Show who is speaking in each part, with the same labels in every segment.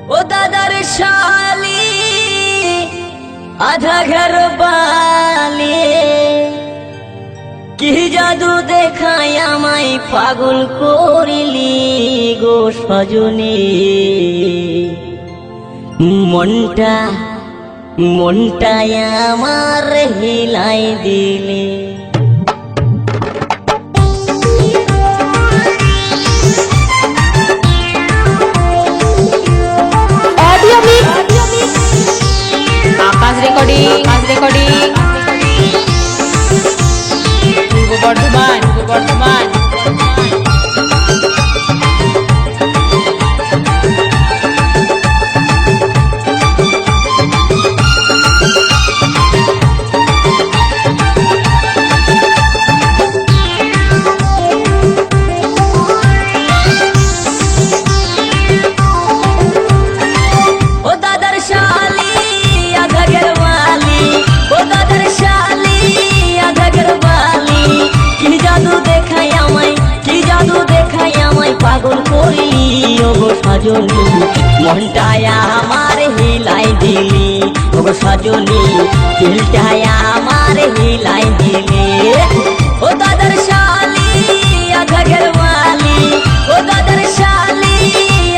Speaker 1: ও দাদার শালি আধা ঘর বালি কি জাদু দেখায় আমায় পাগল করিলি গো সজনী মনটা আমার হিলাই দিলে
Speaker 2: আকাশ রেকর্ডিং পূর্ব বর্ধমান পাগল করিলি ওগো সজনী মনটায় আমার হিলাই দিলি ওগো সজনী দিলটায় আমার হিলাই দিলি ও দাদার শালি আধা ঘরওয়ালি ও দাদার শালি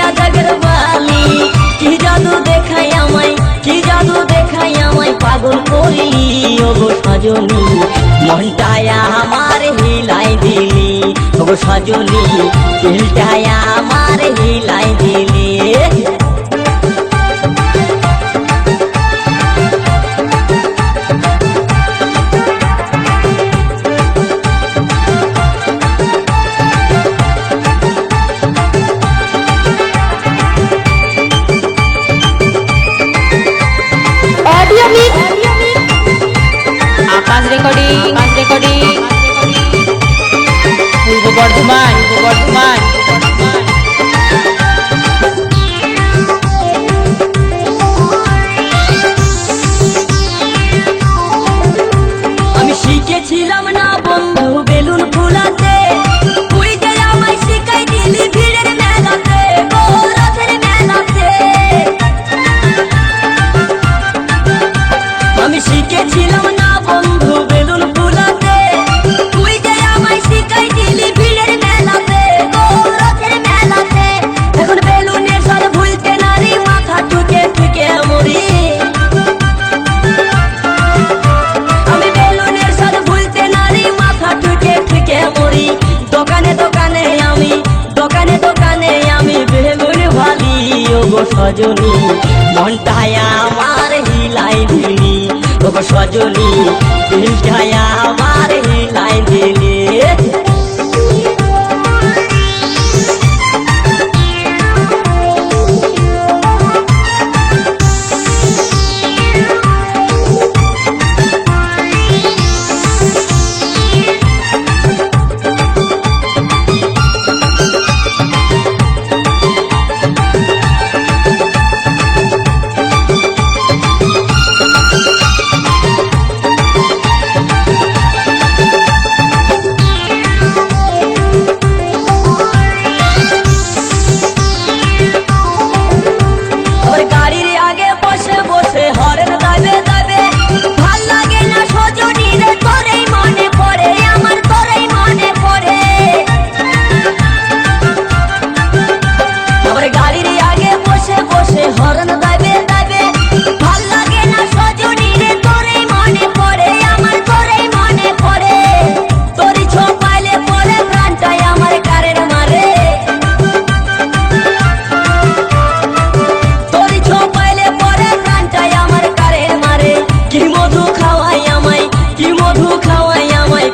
Speaker 2: আধা ঘরওয়ালি কি জাদু দেখায় আমায় পাগল করিলি ওগো সজনী মনটায় আমার হিলাই দিলি ওগো সজনী দিলটায় আমার হিলাই দিলি আকাশ রেকর্ডিং পূর্ব বর্ধমান
Speaker 1: আমি শিখেছিলাম না বন্ধু বেলুন ফুলাতে তুই যে আমায় শিখাই দিলি ভিড়ের মেলাতে গো রথের মেলাতে আমি শিখেছিলাম না বন্ধু বেলুন ফুলাতে তুই যে আমায় শিখাই দিলি ভিড়ের মেলাতে গো রথের মেলাতে এখন বেলুনের স্বাদ ভুলতে নারী মাথা ঠুকে মরি আমি বেলুনের স্বাদ ভুলতে নারী মাথা ঠুকে মরি দোকানে আমি বেলুন ভালি ওগো সজনী মনটায় আমার হিলাই দিলি ওগো সজনী দিলটায় আমার হিলাই দিলি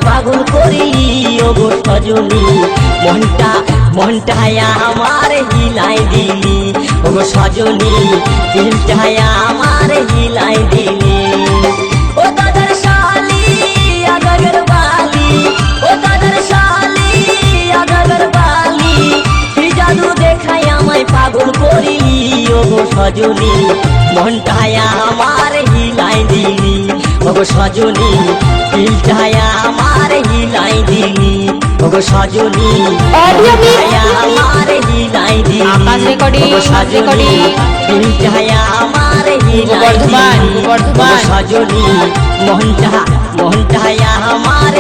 Speaker 1: পাগল করিলি ওগো সজনী মনটায় আমার হিলাই দিলি ওগো সজনী দিলটায় আমার হিলাই দিলি ও দাদার শালি আধা ঘরওয়ালি ও দাদার শালি আধা ঘরওয়ালি কি জাদু দেখায় আমায় পাগল করিলি ওগো সজনী মনটায় আমার হিলাই দিলি
Speaker 2: ওগো সজনী দিলটায়া আমার হিলাই দিলি ওগো সজনী দিলটায়া আমার হিলাই দিলি
Speaker 3: আকাশ রেকর্ডিং,
Speaker 2: ওগো
Speaker 3: আকাশ
Speaker 2: সজনী
Speaker 3: রেকর্ডিং।
Speaker 2: দিলটায়া আমার হিলাই
Speaker 3: বর্ধমান,
Speaker 2: দিলি
Speaker 3: বর্ধমান।
Speaker 2: ওগো সজনী মনটায়া আমার